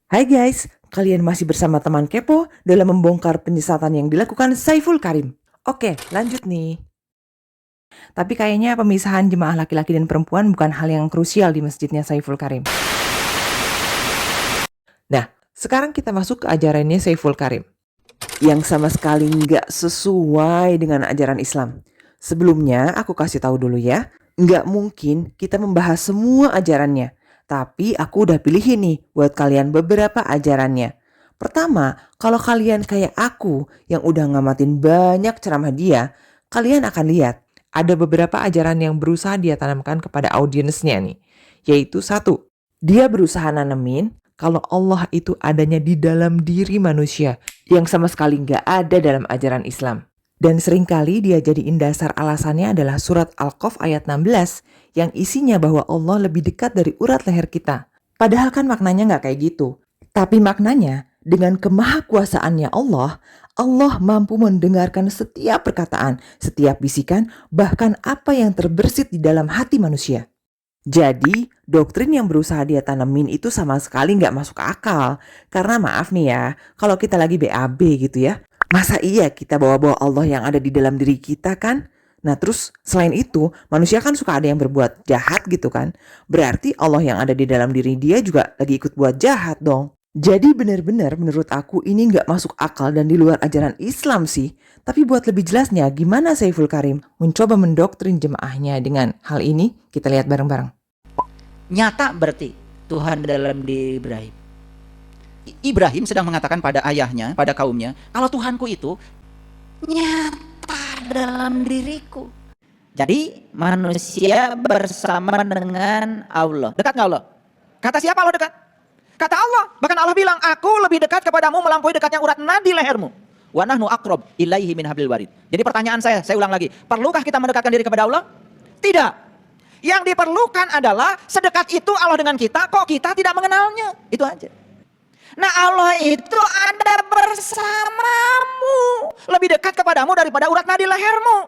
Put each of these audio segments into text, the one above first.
Hai guys, kalian masih bersama teman Kepo dalam membongkar penyesatan yang dilakukan Saiful Karim. Oke, lanjut nih. Tapi kayaknya pemisahan jemaah laki-laki dan perempuan bukan hal yang krusial di masjidnya Saiful Karim. Nah, sekarang kita masuk ke ajarannya Saiful Karim, yang sama sekali nggak sesuai dengan ajaran Islam. Sebelumnya, aku kasih tahu dulu ya, nggak mungkin kita membahas semua ajarannya. Tapi aku udah pilihin nih buat kalian beberapa ajarannya. Pertama, kalau kalian kayak aku yang udah ngamatin banyak ceramah dia, kalian akan lihat ada beberapa ajaran yang berusaha dia tanamkan kepada audiensnya nih. Yaitu satu, dia berusaha nanemin kalau Allah itu adanya di dalam diri manusia yang sama sekali nggak ada dalam ajaran Islam. Dan seringkali dia jadiin dasar alasannya adalah surat Al-Qaf ayat 16 yang isinya bahwa Allah lebih dekat dari urat leher kita. Padahal kan maknanya nggak kayak gitu. Tapi maknanya dengan kemahakuasaannya Allah, Allah mampu mendengarkan setiap perkataan, setiap bisikan, bahkan apa yang terbersit di dalam hati manusia. Jadi, doktrin yang berusaha dia tanemin itu sama sekali nggak masuk akal. Karena maaf nih ya, kalau kita lagi BAB gitu ya, masa iya kita bawa-bawa Allah yang ada di dalam diri kita kan? Nah terus selain itu, manusia kan suka ada yang berbuat jahat gitu kan? Berarti Allah yang ada di dalam diri dia juga lagi ikut buat jahat dong. Jadi benar-benar menurut aku ini nggak masuk akal dan di luar ajaran Islam sih. Tapi buat lebih jelasnya, gimana Saiful Karim mencoba mendoktrin jemaahnya dengan hal ini? Kita lihat bareng-bareng. Nyata berarti Tuhan dalam diri Ibrahim. Ibrahim sedang mengatakan pada ayahnya, pada kaumnya, kalau Tuhanku itu nyata dalam diriku. Jadi manusia bersama dengan Allah. Dekat nggak Allah? Kata siapa Allah dekat? Kata Allah. Bahkan Allah bilang, aku lebih dekat kepadamu melampaui dekatnya urat nadi lehermu. Wa nahnu aqrab ilaihi min hablil warid. Jadi pertanyaan saya ulang lagi. Perlukah kita mendekatkan diri kepada Allah? Tidak. Yang diperlukan adalah sedekat itu Allah dengan kita, kok kita tidak mengenalnya. Itu aja. Nah Allah itu ada bersamamu. Lebih dekat kepadamu daripada urat nadi lehermu.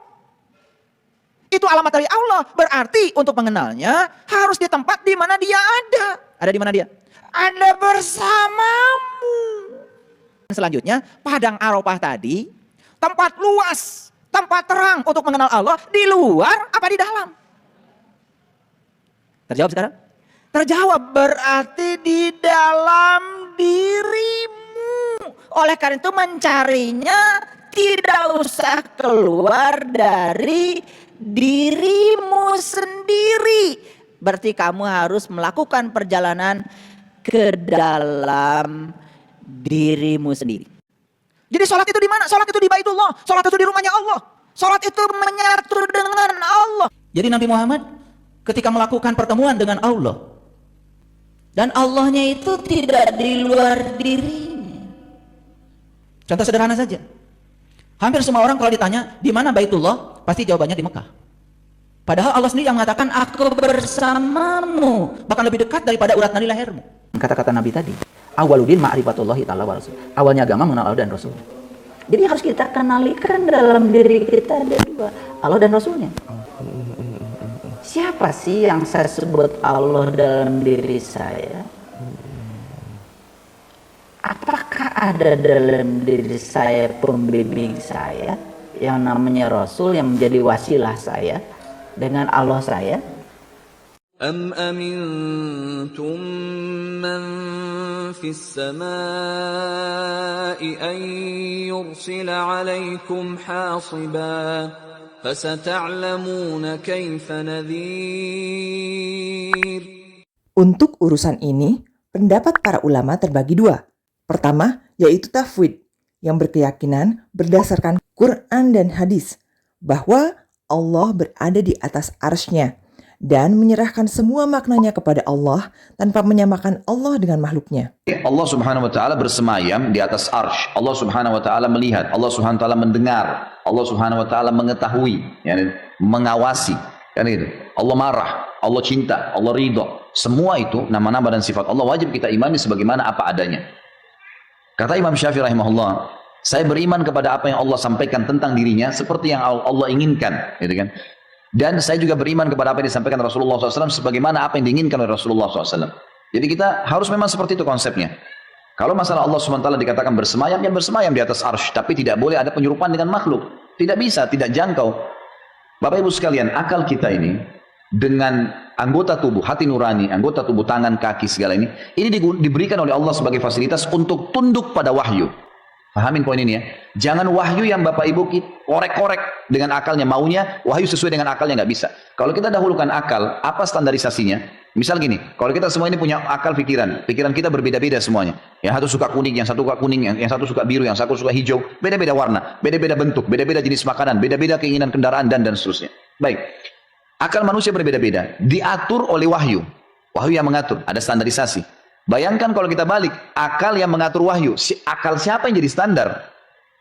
Itu alamat dari Allah. Berarti untuk mengenalnya harus di tempat di mana dia ada. Ada di mana dia? Ada bersamamu. Selanjutnya, Padang Arafah tadi, tempat luas, tempat terang untuk mengenal Allah, di luar apa di dalam? Terjawab sekarang? Terjawab, berarti di dalam dirimu. Oleh karena itu mencarinya tidak usah keluar dari dirimu sendiri. Berarti kamu harus melakukan perjalanan ke dalam dirimu sendiri. Jadi sholat itu di mana? Sholat itu di Baitullah. Sholat itu di rumahnya Allah. Sholat itu menyatu dengan Allah. Jadi Nabi Muhammad ketika melakukan pertemuan dengan Allah, dan Allahnya itu tidak di luar dirinya. Contoh sederhana saja. Hampir semua orang kalau ditanya di mana Baitullah, pasti jawabannya di Mekah. Padahal Allah sendiri yang mengatakan aku bersamamu, bahkan lebih dekat daripada urat nadi lehermu. Kata-kata Nabi tadi, awwaluddin ma'rifatullahi ta'ala wa rasul. Awalnya agama mengenal Allah dan Rasul. Jadi harus kita kenalikan dalam diri kita ada dua, Allah dan Rasulnya. Siapa sih yang saya sebut Allah dalam diri saya? Apakah ada dalam diri saya pembimbing saya yang namanya Rasul yang menjadi wasilah saya dengan Allah saya? أم أمنتم من في السماء أن يرسل عليكم حاصبا فستعلمون كيف نذير. Untuk urusan ini, pendapat para ulama terbagi dua. Pertama, yaitu tafwid, yang berkeyakinan berdasarkan Quran dan hadis, bahwa Allah berada di atas arsy-Nya dan menyerahkan semua maknanya kepada Allah tanpa menyamakan Allah dengan makhluknya. Allah subhanahu wa ta'ala bersemayam di atas arsh. Allah subhanahu wa ta'ala melihat. Allah subhanahu wa ta'ala mendengar. Allah subhanahu wa ta'ala mengetahui. Yani, mengawasi. Kan gitu. Allah marah. Allah cinta. Allah ridho. Semua itu nama-nama dan sifat Allah wajib kita imani sebagaimana apa adanya. Kata Imam Syafi'i rahimahullah, saya beriman kepada apa yang Allah sampaikan tentang dirinya seperti yang Allah inginkan. Gitu kan. Dan saya juga beriman kepada apa yang disampaikan Rasulullah SAW sebagaimana apa yang diinginkan oleh Rasulullah SAW. Jadi kita harus memang seperti itu konsepnya. Kalau masalah Allah SWT dikatakan bersemayam, ya bersemayam di atas arsy, tapi tidak boleh ada penyerupan dengan makhluk. Tidak bisa, tidak jangkau. Bapak Ibu sekalian, akal kita ini dengan anggota tubuh, hati nurani, anggota tubuh, tangan, kaki, segala ini diberikan oleh Allah sebagai fasilitas untuk tunduk pada wahyu. Pahamin poin ini ya. Jangan wahyu yang Bapak Ibu korek-korek dengan akalnya, maunya wahyu sesuai dengan akalnya, nggak bisa. Kalau kita dahulukan akal, apa standarisasinya? Misal gini, kalau kita semua ini punya akal pikiran kita berbeda-beda semuanya. Yang satu suka kuning, yang satu suka kuning, yang satu suka biru, yang satu suka hijau, beda-beda warna, beda-beda bentuk, beda-beda jenis makanan, beda-beda keinginan kendaraan dan seterusnya. Baik, akal manusia berbeda-beda, diatur oleh wahyu. Wahyu yang mengatur, ada standarisasi. Bayangkan kalau kita balik, akal yang mengatur wahyu, akal siapa yang jadi standar?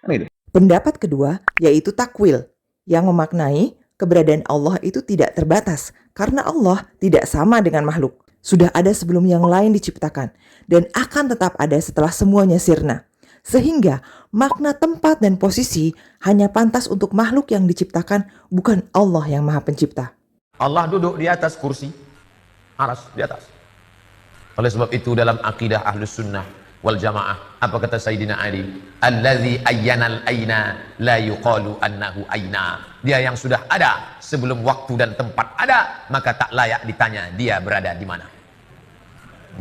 Kan gitu. Pendapat kedua yaitu takwil, yang memaknai keberadaan Allah itu tidak terbatas karena Allah tidak sama dengan makhluk. Sudah ada sebelum yang lain diciptakan dan akan tetap ada setelah semuanya sirna. Sehingga makna tempat dan posisi hanya pantas untuk makhluk yang diciptakan, bukan Allah yang Maha Pencipta. Allah duduk di atas kursi, aras di atas. Oleh sebab itu dalam akidah Ahlus Sunnah wal Jamaah, apa kata Sayyidina Ali? Allazi ayyanal aina la yuqalu annahu aina. Dia yang sudah ada sebelum waktu dan tempat ada, maka tak layak ditanya dia berada di mana.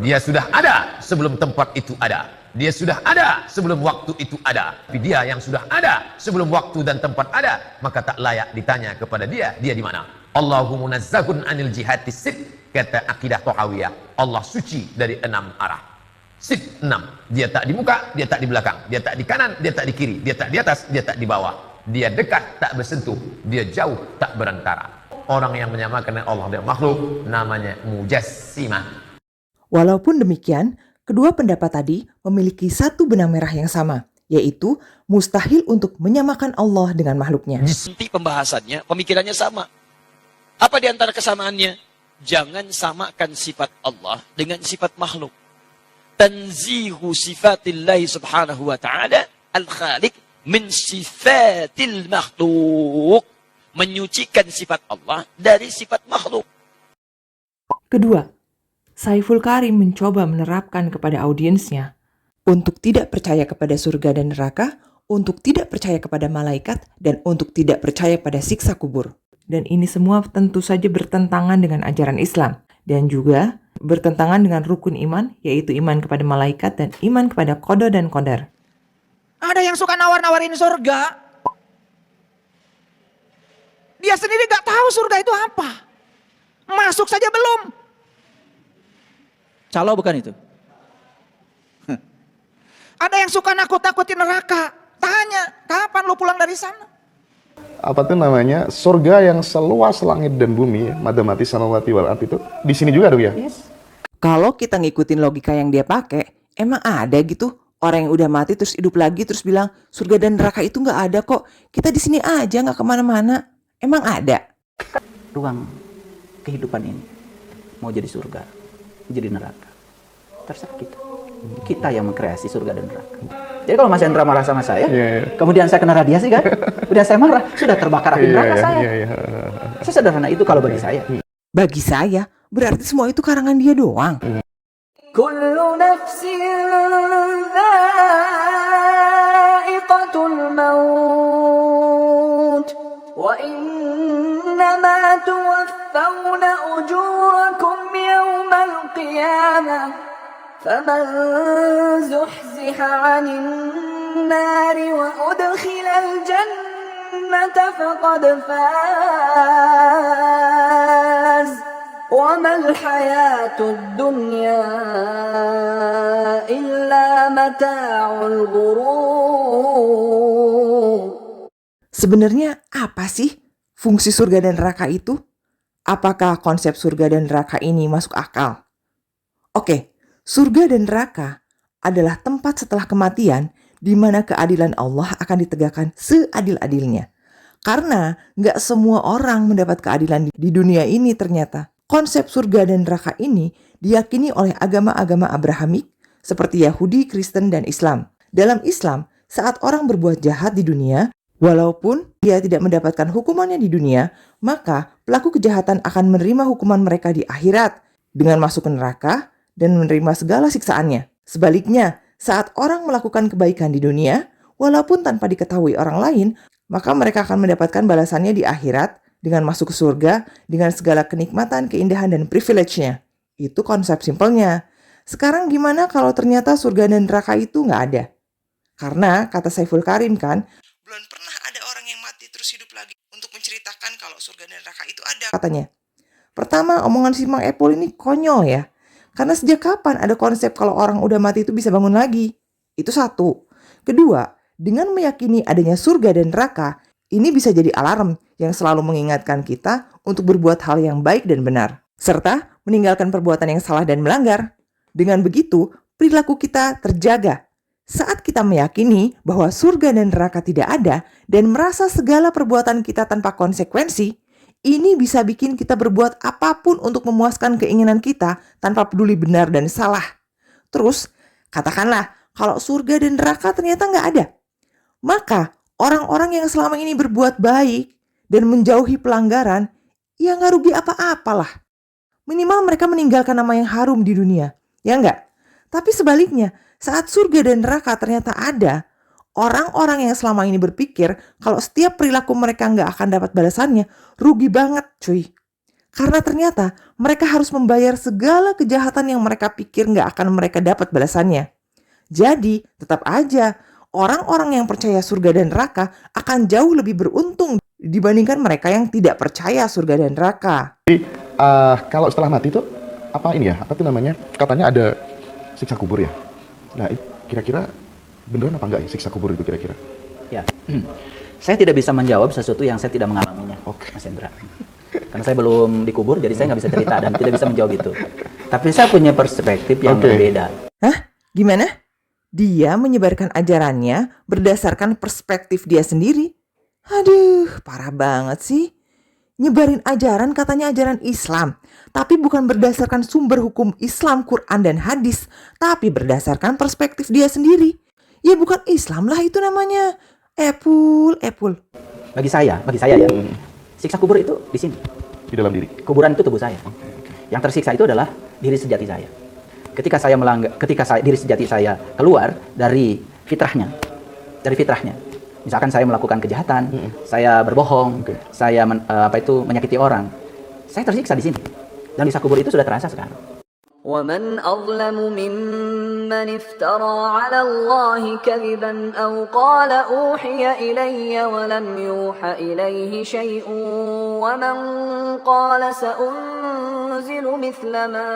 Dia sudah ada sebelum tempat itu ada. Dia sudah ada sebelum waktu itu ada. Tapi dia yang sudah ada sebelum waktu dan tempat ada, maka tak layak ditanya kepada dia di mana. Allahu munazzahun anil jihati sit, kata akidah Thahawiyah. Allah suci dari 6 arah. Sit 6. Dia tak di muka, dia tak di belakang, dia tak di kanan, dia tak di kiri, dia tak di atas, dia tak di bawah. Dia dekat tak bersentuh, dia jauh tak berantara. Orang yang menyamakan Allah dengan makhluk namanya mujassimah. Walaupun demikian, kedua pendapat tadi memiliki satu benang merah yang sama, yaitu mustahil untuk menyamakan Allah dengan makhluknya. Nanti pembahasannya, pemikirannya sama. Apa di antara kesamaannya? Jangan samakan sifat Allah dengan sifat makhluk. Tanzihu sifatillahi subhanahu wa ta'ala al-khaliq min sifatil makhluk. Menyucikan sifat Allah dari sifat makhluk. Kedua, Saiful Karim mencoba menerapkan kepada audiensnya untuk tidak percaya kepada surga dan neraka, untuk tidak percaya kepada malaikat, dan untuk tidak percaya pada siksa kubur. Dan ini semua tentu saja bertentangan dengan ajaran Islam dan juga bertentangan dengan rukun iman, yaitu iman kepada malaikat dan iman kepada qada dan qadar. Ada yang suka nawar-nawarin surga. Dia sendiri gak tahu surga itu apa. Masuk saja belum. Calo bukan itu? Ada yang suka nakut-nakutin neraka. Tanya, kapan lu pulang dari sana? Apa tuh namanya, surga yang seluas langit dan bumi, madamati samawati wal ardh itu di sini juga tuh ya. Kalau kita ngikutin logika yang dia pakai, emang ada gitu orang yang udah mati terus hidup lagi terus bilang surga dan neraka itu nggak ada kok, kita di sini aja nggak kemana-mana. Emang ada? Ruang kehidupan ini mau jadi surga, jadi neraka, terserah kita. Kita yang mengkreasi surga dan neraka. Jadi kalau Mas Hendra marah sama saya, kemudian saya kena radiasi kan, kemudian saya marah, sudah terbakar api neraka saya. Sesederhana itu kalau bagi saya. Bagi saya, berarti semua itu karangan dia doang. Kullu nafsin dha'iqatul maut wa innama tuwaffawna ujurakum yawmal qiyamah. فمن زحزح عن النار وأدخل الجنة فقد فاز وما الحياة الدنيا إلا متاع الغرور. Sebenarnya apa sih fungsi surga dan neraka itu? Apakah konsep surga dan neraka ini masuk akal? Oke. Surga dan neraka adalah tempat setelah kematian di mana keadilan Allah akan ditegakkan seadil-adilnya. Karena nggak semua orang mendapat keadilan di dunia ini ternyata. Konsep surga dan neraka ini diyakini oleh agama-agama Abrahamik seperti Yahudi, Kristen, dan Islam. Dalam Islam, saat orang berbuat jahat di dunia, walaupun dia tidak mendapatkan hukumannya di dunia, maka pelaku kejahatan akan menerima hukuman mereka di akhirat dengan masuk ke neraka dan menerima segala siksaannya. Sebaliknya, Saat orang melakukan kebaikan di dunia, walaupun tanpa diketahui orang lain, maka mereka akan mendapatkan balasannya di akhirat dengan masuk ke surga dengan segala kenikmatan, keindahan, dan privilege-nya. Itu konsep simpelnya. Sekarang gimana kalau ternyata surga dan neraka itu nggak ada? Karena kata Saiful Karim kan, belum pernah ada orang yang mati terus hidup lagi untuk menceritakan kalau surga dan neraka itu ada, katanya. Pertama, omongan si Mang Epul ini konyol ya. Karena sejak kapan ada konsep kalau orang udah mati itu bisa bangun lagi? Itu satu. Kedua, dengan meyakini adanya surga dan neraka, ini bisa jadi alarm yang selalu mengingatkan kita untuk berbuat hal yang baik dan benar, serta meninggalkan perbuatan yang salah dan melanggar. Dengan begitu, perilaku kita terjaga. Saat kita meyakini bahwa surga dan neraka tidak ada dan merasa segala perbuatan kita tanpa konsekuensi, ini bisa bikin kita berbuat apapun untuk memuaskan keinginan kita tanpa peduli benar dan salah. Terus, katakanlah kalau surga dan neraka ternyata nggak ada. Maka, orang-orang yang selama ini berbuat baik dan menjauhi pelanggaran, ya nggak rugi apa-apalah. Minimal mereka meninggalkan nama yang harum di dunia, ya nggak? Tapi sebaliknya, saat surga dan neraka ternyata ada, orang-orang yang selama ini berpikir kalau setiap perilaku mereka nggak akan dapat balasannya, rugi banget cuy. Karena ternyata mereka harus membayar segala kejahatan yang mereka pikir nggak akan mereka dapat balasannya. Jadi, tetap aja, orang-orang yang percaya surga dan neraka akan jauh lebih beruntung dibandingkan mereka yang tidak percaya surga dan neraka. Jadi, kalau setelah mati itu, apa ini ya, apa tuh namanya, katanya ada siksa kubur ya. Nah, kira-kira beneran apa enggak ya siksa kubur itu kira-kira? Ya, saya tidak bisa menjawab sesuatu yang saya tidak mengalaminya, Oke. Mas Hendra. Karena saya belum dikubur, jadi saya nggak bisa cerita dan tidak bisa menjawab itu. Tapi saya punya perspektif yang berbeda. Hah? Gimana? Dia menyebarkan ajarannya berdasarkan perspektif dia sendiri. Aduh, parah banget sih. Nyebarin ajaran katanya ajaran Islam, tapi bukan berdasarkan sumber hukum Islam, Quran, dan hadis, tapi berdasarkan perspektif dia sendiri. Ya bukan Islam lah itu namanya. Epul. Bagi saya ya, siksa kubur itu di sini. Di dalam diri. Kuburan itu tubuh saya. Yang tersiksa itu adalah diri sejati saya. Ketika diri sejati saya keluar dari fitrahnya, misalkan saya melakukan kejahatan, saya berbohong, saya menyakiti orang, saya tersiksa di sini. Dan siksa kubur itu sudah terasa sekarang. ومن أظلم ممن افترى على الله كذبا أو قال أوحي إلي ولم يوح إليه شيء ومن قال سأنزل مثل ما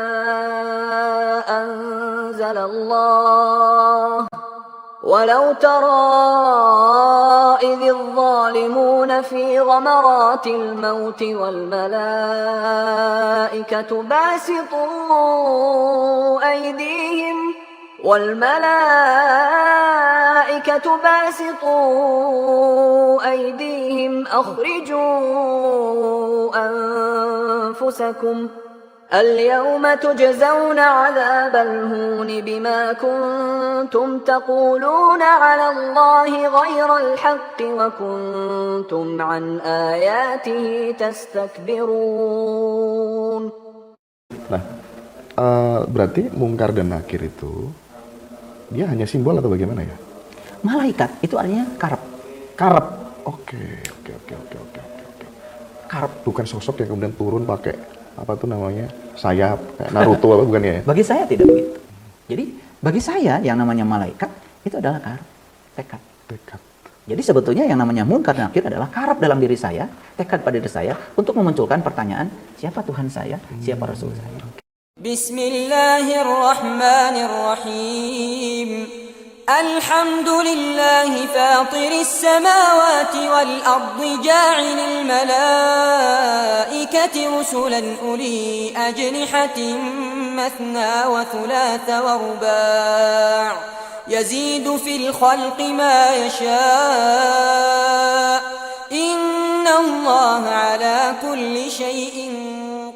أنزل الله ولو ترى إذ الظالمون في غمرات الموت والملائكة باسطوا أيديهم أخرجوا أنفسكم اليوم تجزون عذاب الهون بما كنتم تقولون على الله غير الحق وكنتم عن آياته تستكبرون. Nah, berarti mungkar dan nakir itu dia hanya simbol atau bagaimana ya? Malaikat itu artinya karep. Oke. Karep. Bukan sosok yang kemudian turun pakai apa tuh namanya sayap kayak Naruto apa bukan ya? Bagi saya tidak begitu. Jadi bagi saya yang namanya malaikat itu adalah karep, tekad. Jadi sebetulnya yang namanya munkar dan nakir adalah karep dalam diri saya, tekad pada diri saya untuk memunculkan pertanyaan siapa Tuhan saya, siapa Rasul saya. Bismillahirrahmanirrahim. Alhamdulillahi fatiris samawati wal ardi ja'ilil malaikati rusulan uli ajnihatin mathna wa thulatha wa ruba' yazidu fil khalqi ma yasha' inna allaha ala kulli syai'in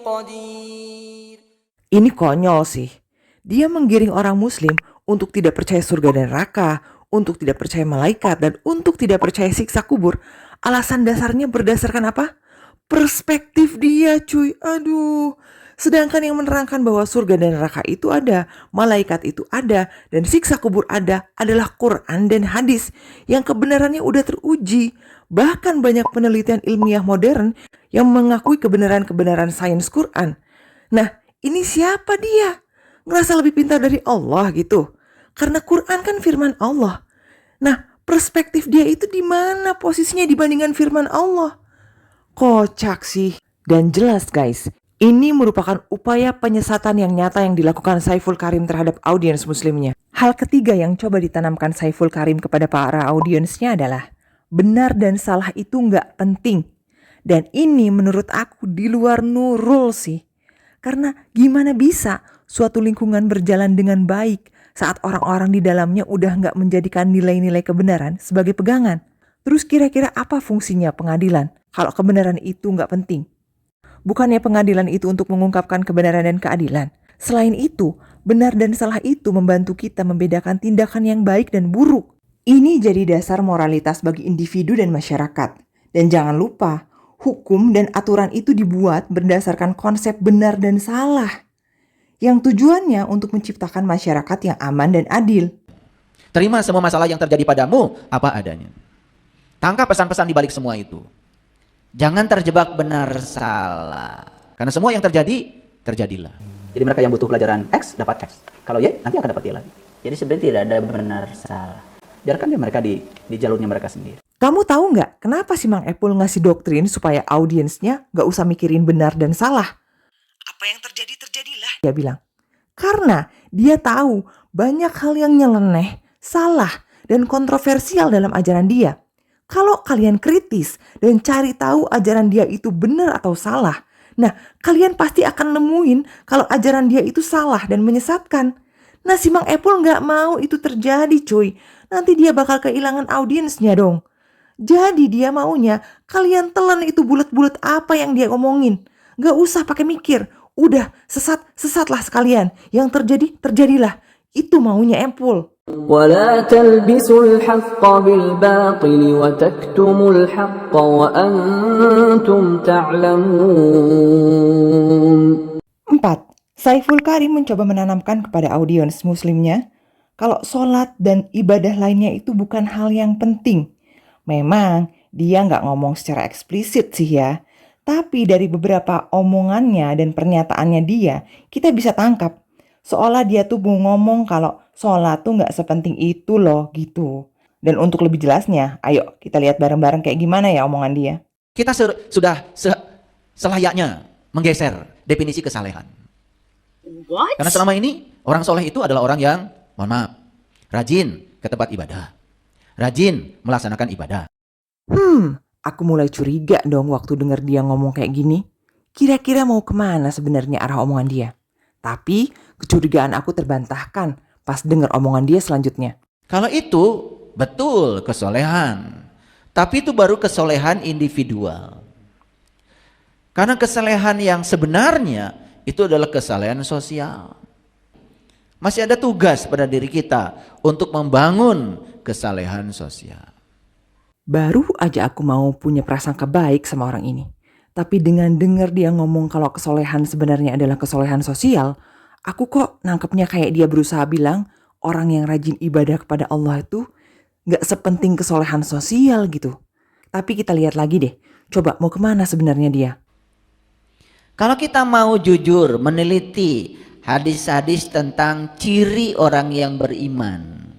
qadir. Ini konyol sih. Dia menggiring orang muslim untuk tidak percaya surga dan neraka, untuk tidak percaya malaikat, dan untuk tidak percaya siksa kubur. Alasan dasarnya berdasarkan apa? Perspektif dia cuy. Aduh, Sedangkan yang menerangkan bahwa surga dan neraka itu ada, malaikat itu ada, dan siksa kubur ada adalah Quran dan hadis yang kebenarannya udah teruji. Bahkan banyak penelitian ilmiah modern yang mengakui kebenaran-kebenaran sains Quran. Nah, ini siapa dia? Ngerasa lebih pintar dari Allah gitu? Karena Quran kan firman Allah. Nah, perspektif dia itu di mana posisinya dibandingkan firman Allah? Kocak sih. Dan jelas guys, ini merupakan upaya penyesatan yang nyata yang dilakukan Saiful Karim terhadap audiens muslimnya. Hal ketiga yang coba ditanamkan Saiful Karim kepada para audiensnya adalah benar dan salah itu nggak penting. Dan ini menurut aku di luar Nurul sih. Karena gimana bisa suatu lingkungan berjalan dengan baik saat orang-orang di dalamnya udah nggak menjadikan nilai-nilai kebenaran sebagai pegangan. Terus kira-kira apa fungsinya pengadilan kalau kebenaran itu nggak penting? Bukannya pengadilan itu untuk mengungkapkan kebenaran dan keadilan. Selain itu, benar dan salah itu membantu kita membedakan tindakan yang baik dan buruk. Ini jadi dasar moralitas bagi individu dan masyarakat. Dan jangan lupa, hukum dan aturan itu dibuat berdasarkan konsep benar dan salah, yang tujuannya untuk menciptakan masyarakat yang aman dan adil. Terima semua masalah yang terjadi padamu apa adanya. Tangkap pesan-pesan di balik semua itu. Jangan terjebak benar salah. Karena semua yang terjadi, terjadilah. Jadi mereka yang butuh pelajaran X, dapat X. Kalau Y, nanti akan dapat Y lagi. Jadi sebenarnya tidak ada benar salah. Biarkan dia mereka di jalurnya mereka sendiri. Kamu tahu nggak kenapa si Mang Epul ngasih doktrin supaya audiensnya nggak usah mikirin benar dan salah? Apa yang terjadi, terjadilah. Dia bilang. Karena dia tahu banyak hal yang nyeleneh, salah, dan kontroversial dalam ajaran dia. Kalau kalian kritis dan cari tahu ajaran dia itu benar atau salah, nah kalian pasti akan nemuin kalau ajaran dia itu salah dan menyesatkan. Nah si Mang Epul nggak mau itu terjadi cuy. Nanti dia bakal kehilangan audiensnya dong. Jadi dia maunya kalian telan itu bulat-bulat apa yang dia omongin. Gak usah pakai mikir. Udah sesatlah sekalian. Yang terjadi, terjadilah. Itu maunya Epul. ولا تلبسوا الحق بالباطل وتكتموا الحق وأنتم تعلمون. 4. Saiful Karim mencoba menanamkan kepada audiens muslimnya kalau sholat dan ibadah lainnya itu bukan hal yang penting. Memang dia nggak ngomong secara eksplisit sih ya, tapi dari beberapa omongannya dan pernyataannya dia, kita bisa tangkap seolah dia tuh mau ngomong kalau sholat tuh nggak sepenting itu loh gitu. Dan untuk lebih jelasnya, ayo kita lihat bareng-bareng kayak gimana ya omongan dia. Kita sudah selayaknya menggeser definisi kesalehan. What? Karena selama ini orang soleh itu adalah orang yang, mohon maaf, rajin ke tempat ibadah, rajin melaksanakan ibadah. Aku mulai curiga dong waktu denger dia ngomong kayak gini. Kira-kira mau kemana sebenarnya arah omongan dia? Tapi kecurigaan aku terbantahkan pas denger omongan dia selanjutnya. Kalau itu betul kesolehan, tapi itu baru kesolehan individual. Karena kesalehan yang sebenarnya itu adalah kesalehan sosial. Masih ada tugas pada diri kita untuk membangun kesalehan sosial. Baru aja aku mau punya prasangka baik sama orang ini. Tapi dengan denger dia ngomong kalau kesolehan sebenarnya adalah kesolehan sosial, aku kok nangkepnya kayak dia berusaha bilang orang yang rajin ibadah kepada Allah itu gak sepenting kesolehan sosial gitu. Tapi kita lihat lagi deh, coba mau kemana sebenarnya dia? Kalau kita mau jujur meneliti hadis-hadis tentang ciri orang yang beriman,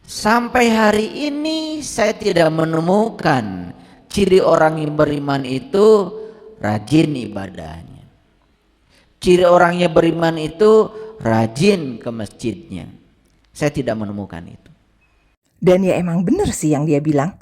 sampai hari ini saya tidak menemukan ciri orang yang beriman itu rajin ibadahnya. Ciri orang yang beriman itu rajin ke masjidnya. Saya tidak menemukan itu. Dan ya emang bener sih yang dia bilang.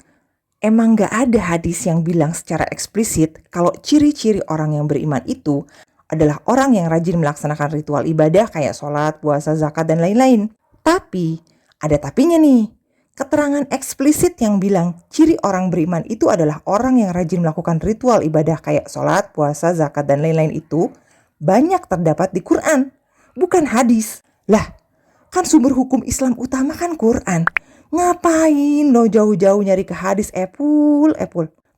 Emang gak ada hadis yang bilang secara eksplisit kalau ciri-ciri orang yang beriman itu adalah orang yang rajin melaksanakan ritual ibadah kayak sholat, puasa, zakat, dan lain-lain. Tapi ada tapinya nih. Keterangan eksplisit yang bilang ciri orang beriman itu adalah orang yang rajin melakukan ritual ibadah kayak sholat, puasa, zakat, dan lain-lain itu banyak terdapat di Quran, bukan hadis. Lah, kan sumber hukum Islam utama kan Quran. Ngapain lo jauh-jauh nyari ke hadis Epul?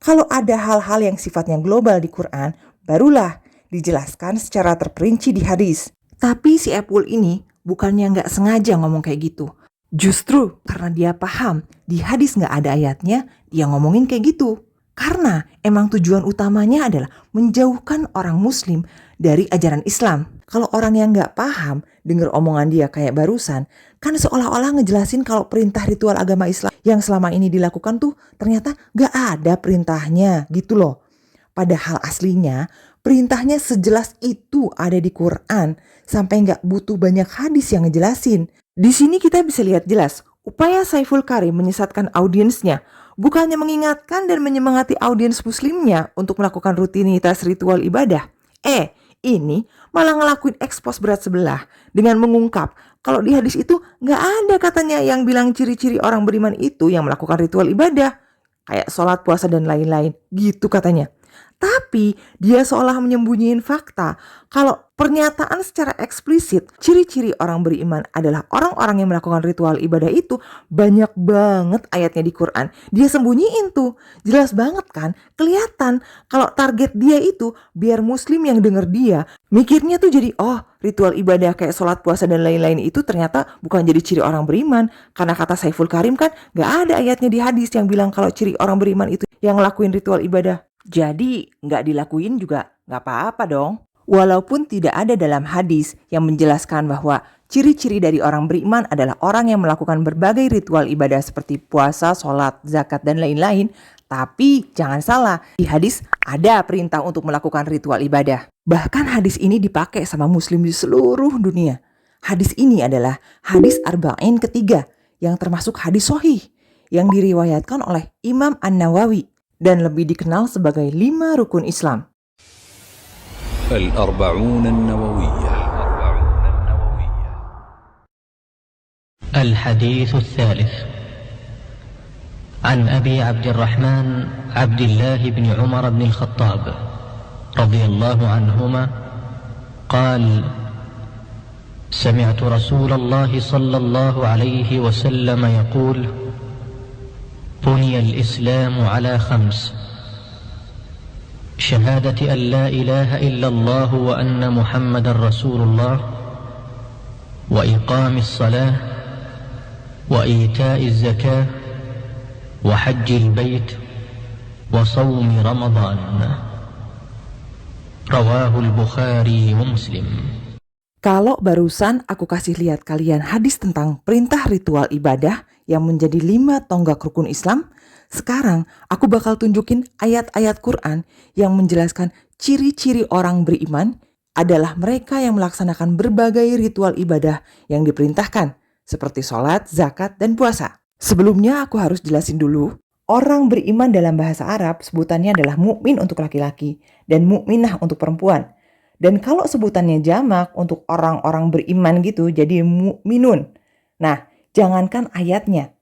Kalau ada hal-hal yang sifatnya global di Quran, barulah dijelaskan secara terperinci di hadis. Tapi si Epul ini bukannya nggak sengaja ngomong kayak gitu. Justru karena dia paham di hadis nggak ada ayatnya, dia ngomongin kayak gitu. Karena emang tujuan utamanya adalah menjauhkan orang muslim dari ajaran Islam. Kalau orang yang nggak paham denger omongan dia kayak barusan, kan seolah-olah ngejelasin kalau perintah ritual agama Islam yang selama ini dilakukan tuh ternyata nggak ada perintahnya gitu loh. Padahal aslinya perintahnya sejelas itu ada di Quran sampai nggak butuh banyak hadis yang ngejelasin. Di sini kita bisa lihat jelas upaya Saiful Karim menyesatkan audiensnya. Bukannya mengingatkan dan menyemangati audiens muslimnya untuk melakukan rutinitas ritual ibadah. Ini malah ngelakuin ekspos berat sebelah dengan mengungkap kalau di hadis itu nggak ada katanya yang bilang ciri-ciri orang beriman itu yang melakukan ritual ibadah. Kayak sholat, puasa, dan lain-lain. Gitu katanya. Tapi dia seolah menyembunyiin fakta kalau pernyataan secara eksplisit ciri-ciri orang beriman adalah orang-orang yang melakukan ritual ibadah itu banyak banget ayatnya di Quran. Dia sembunyiin tuh. Jelas banget kan? Kelihatan kalau target dia itu biar muslim yang denger dia mikirnya tuh jadi ritual ibadah kayak sholat, puasa, dan lain-lain itu ternyata bukan jadi ciri orang beriman. Karena kata Saiful Karim kan gak ada ayatnya di hadis yang bilang kalau ciri orang beriman itu yang ngelakuin ritual ibadah. Jadi gak dilakuin juga gak apa-apa dong. Walaupun tidak ada dalam hadis yang menjelaskan bahwa ciri-ciri dari orang beriman adalah orang yang melakukan berbagai ritual ibadah seperti puasa, sholat, zakat, dan lain-lain. Tapi jangan salah, di hadis ada perintah untuk melakukan ritual ibadah. Bahkan hadis ini dipakai sama muslim di seluruh dunia. Hadis ini adalah hadis arba'in ketiga yang termasuk hadis sahih yang diriwayatkan oleh Imam An-Nawawi dan lebih dikenal sebagai 5 rukun Islam. الأربعون النووية. الحديث الثالث عن أبي عبد الرحمن عبد الله بن عمر بن الخطاب رضي الله عنهما قال: سمعت رسول الله صلى الله عليه وسلم يقول: بني الإسلام على 5: شهادة أن لا إله إلا الله وأن محمد رسول الله، وإقام الصلاة، وإيتاء الزكاة، وحج البيت، وصوم رمضان. رواه البخاري ومسلم. Kalau barusan aku kasih lihat kalian hadis tentang perintah ritual ibadah yang menjadi 5 tonggak rukun Islam, sekarang aku bakal tunjukin ayat-ayat Quran yang menjelaskan ciri-ciri orang beriman adalah mereka yang melaksanakan berbagai ritual ibadah yang diperintahkan, seperti sholat, zakat, dan puasa. Sebelumnya aku harus jelasin dulu, orang beriman dalam bahasa Arab sebutannya adalah mukmin untuk laki-laki dan mukminah untuk perempuan. Dan kalau sebutannya jamak untuk orang-orang beriman gitu jadi mukminun. Nah, jangankan ayatnya.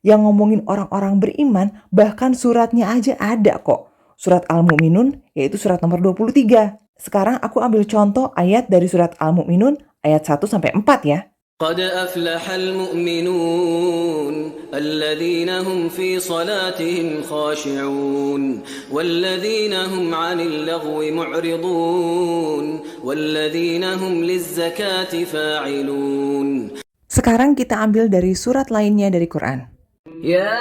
Yang ngomongin orang-orang beriman, bahkan suratnya aja ada kok. Surat Al-Mu'minun, yaitu surat nomor 23. Sekarang aku ambil contoh ayat dari surat Al-Mu'minun, ayat 1-4 ya. قد أفلح المؤمنون الذين هم في صلاتهم خاشعون والذين هم عن اللغو معرضون والذين هم للزكاة فاعلون. Sekarang kita ambil dari surat lainnya dari Quran. يا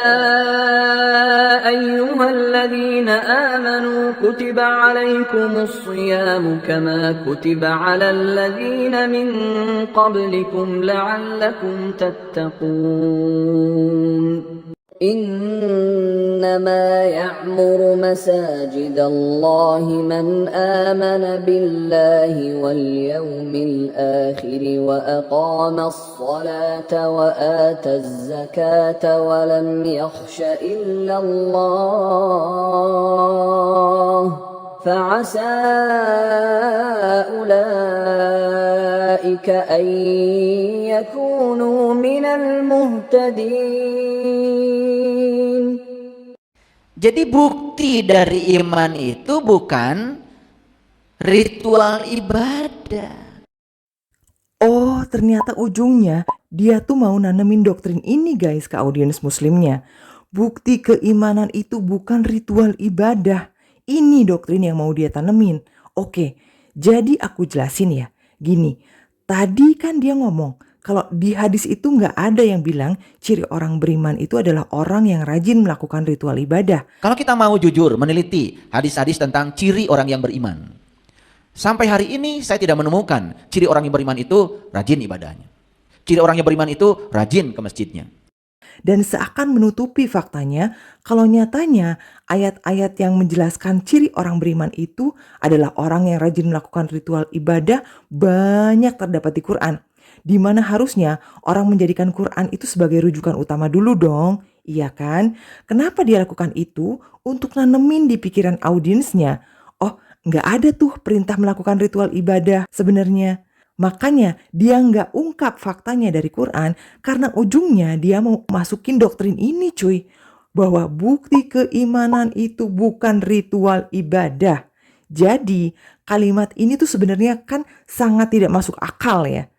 أيها الذين آمنوا كتب عليكم الصيام كما كتب على الذين من قبلكم لعلكم تتقون إنما يعمر مساجد الله من آمن بالله واليوم الآخر وأقام الصلاة وآتى الزكاة ولم يخش إلا الله فعسى أولئك أن يكونوا من المهتدين. Jadi bukti dari iman itu bukan ritual ibadah. Oh, ternyata ujungnya dia tuh mau nanemin doktrin ini guys ke audiens muslimnya. Bukti keimanan itu bukan ritual ibadah. Ini doktrin yang mau dia tanemin. Oke, Jadi aku jelasin ya, gini, tadi kan dia ngomong kalau di hadis itu nggak ada yang bilang ciri orang beriman itu adalah orang yang rajin melakukan ritual ibadah. Kalau kita mau jujur meneliti hadis-hadis tentang ciri orang yang beriman, sampai hari ini saya tidak menemukan ciri orang yang beriman itu rajin ibadahnya. Ciri orang yang beriman itu rajin ke masjidnya. Dan seakan menutupi faktanya kalau nyatanya ayat-ayat yang menjelaskan ciri orang beriman itu adalah orang yang rajin melakukan ritual ibadah banyak terdapat di Quran. Di mana harusnya orang menjadikan Quran itu sebagai rujukan utama dulu dong. Iya kan? Kenapa dia lakukan itu? Untuk nanemin di pikiran audiensnya. Oh, nggak ada tuh perintah melakukan ritual ibadah sebenarnya. Makanya dia nggak ungkap faktanya dari Quran karena ujungnya dia mau masukin doktrin ini cuy. Bahwa bukti keimanan itu bukan ritual ibadah. Jadi kalimat ini tuh sebenarnya kan sangat tidak masuk akal ya.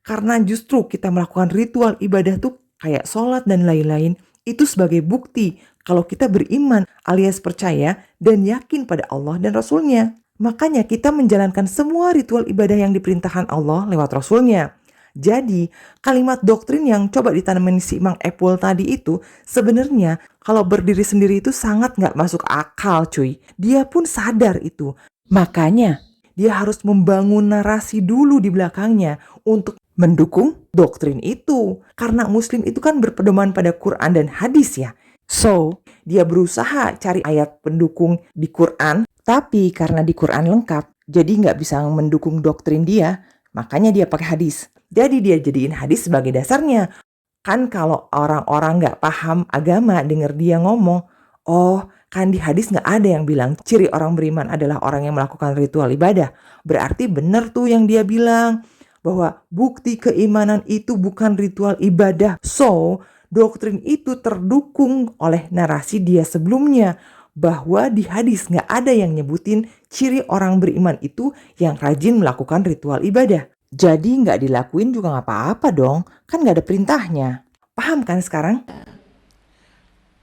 Karena justru kita melakukan ritual ibadah tuh kayak sholat dan lain-lain itu sebagai bukti kalau kita beriman alias percaya dan yakin pada Allah dan Rasulnya. Makanya kita menjalankan semua ritual ibadah yang diperintahkan Allah lewat Rasulnya. Jadi kalimat doktrin yang coba ditanamin si Mang Epul tadi itu sebenarnya kalau berdiri sendiri itu sangat gak masuk akal cuy. Dia pun sadar itu. Makanya dia harus membangun narasi dulu di belakangnya untuk mendukung doktrin itu. Karena muslim itu kan berpedoman pada Quran dan hadis ya. So, dia berusaha cari ayat pendukung di Quran. Tapi karena di Quran lengkap, jadi nggak bisa mendukung doktrin dia. Makanya dia pakai hadis. Jadi dia jadiin hadis sebagai dasarnya. Kan kalau orang-orang nggak paham agama denger dia ngomong, oh kan di hadis nggak ada yang bilang ciri orang beriman adalah orang yang melakukan ritual ibadah. Berarti bener tuh yang dia bilang. Bahwa bukti keimanan itu bukan ritual ibadah. So, doktrin itu terdukung oleh narasi dia sebelumnya. Bahwa di hadis gak ada yang nyebutin ciri orang beriman itu yang rajin melakukan ritual ibadah. Jadi gak dilakuin juga gak apa-apa dong. Kan gak ada perintahnya. Paham kan sekarang?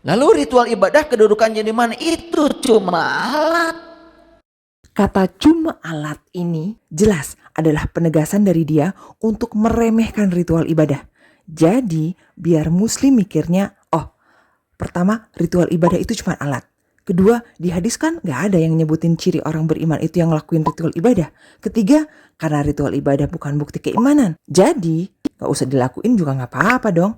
Lalu ritual ibadah kedudukannya di mana? Itu cuma alat. Kata cuma alat ini jelas adalah penegasan dari dia untuk meremehkan ritual ibadah. Jadi biar muslim mikirnya, oh pertama ritual ibadah itu cuma alat. Kedua di hadis kan gak ada yang nyebutin ciri orang beriman itu yang ngelakuin ritual ibadah. Ketiga karena ritual ibadah bukan bukti keimanan. Jadi gak usah dilakuin juga gak apa-apa dong.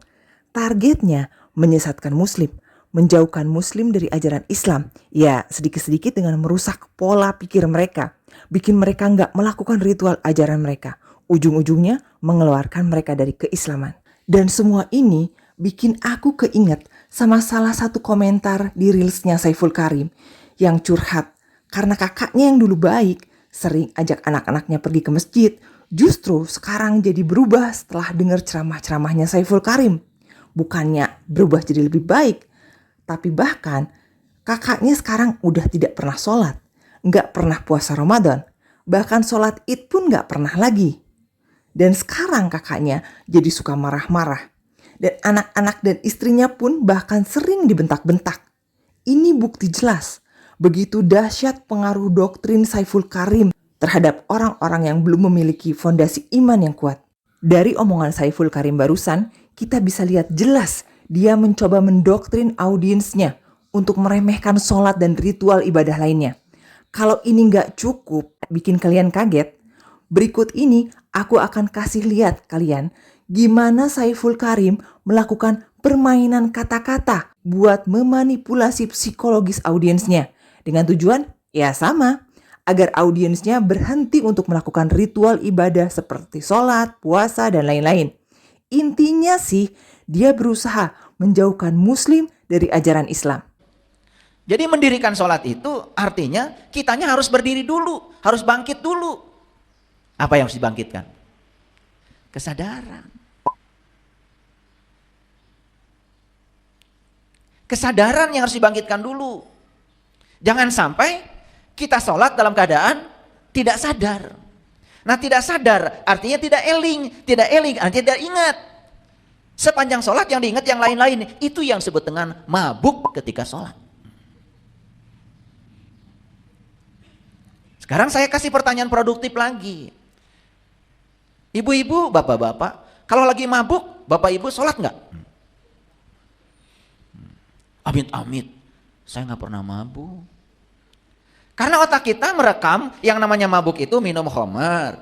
Targetnya menyesatkan muslim. Menjauhkan muslim dari ajaran Islam. Ya sedikit-sedikit dengan merusak pola pikir mereka. Bikin mereka nggak melakukan ritual ajaran mereka. Ujung-ujungnya mengeluarkan mereka dari keislaman. Dan semua ini bikin aku keinget sama salah satu komentar di reelsnya Saiful Karim. Yang curhat. Karena kakaknya yang dulu baik sering ajak anak-anaknya pergi ke masjid. Justru sekarang jadi berubah setelah dengar ceramah-ceramahnya Saiful Karim. Bukannya berubah jadi lebih baik. Tapi bahkan kakaknya sekarang udah tidak pernah sholat, gak pernah puasa Ramadan, bahkan sholat Id pun gak pernah lagi. Dan sekarang kakaknya jadi suka marah-marah. Dan anak-anak dan istrinya pun bahkan sering dibentak-bentak. Ini bukti jelas, begitu dahsyat pengaruh doktrin Saiful Karim terhadap orang-orang yang belum memiliki fondasi iman yang kuat. Dari omongan Saiful Karim barusan, kita bisa lihat jelas dia mencoba mendoktrin audiensnya untuk meremehkan sholat dan ritual ibadah lainnya. Kalau ini gak cukup bikin kalian kaget, berikut ini aku akan kasih lihat kalian gimana Saiful Karim melakukan permainan kata-kata buat memanipulasi psikologis audiensnya. Dengan tujuan ya sama, agar audiensnya berhenti untuk melakukan ritual ibadah seperti sholat, puasa, dan lain-lain. Intinya sih, dia berusaha menjauhkan muslim dari ajaran Islam. Jadi mendirikan sholat itu artinya kitanya harus berdiri dulu, harus bangkit dulu. Apa yang harus dibangkitkan? Kesadaran. Kesadaran yang harus dibangkitkan dulu. Jangan sampai kita sholat dalam keadaan tidak sadar. Nah tidak sadar artinya tidak eling artinya tidak ingat. Sepanjang sholat yang diingat yang lain-lain, itu yang disebut dengan mabuk ketika sholat. Sekarang saya kasih pertanyaan produktif lagi. Ibu-ibu, bapak-bapak, kalau lagi mabuk, bapak ibu sholat nggak? Amit-amit, saya nggak pernah mabuk. Karena otak kita merekam yang namanya mabuk itu minum khamar,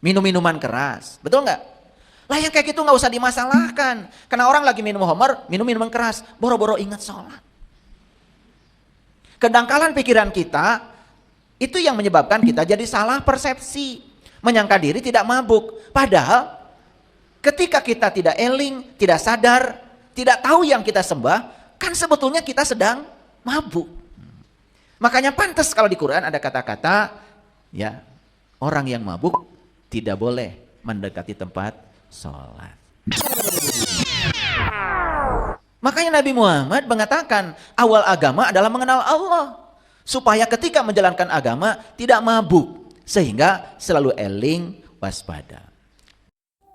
minum minuman keras, betul nggak? Lah yang kayak gitu nggak usah dimasalahkan. Karena orang lagi minum khamar, minum minuman keras, boro-boro ingat sholat. Kedangkalan pikiran kita, itu yang menyebabkan kita jadi salah persepsi. Menyangka diri tidak mabuk. Padahal ketika kita tidak eling, tidak sadar, tidak tahu yang kita sembah, kan sebetulnya kita sedang mabuk. Makanya pantas kalau di Quran ada kata-kata, ya, orang yang mabuk tidak boleh mendekati tempat sholat. Makanya Nabi Muhammad mengatakan awal agama adalah mengenal Allah. Supaya ketika menjalankan agama tidak mabuk. Sehingga selalu eling, waspada.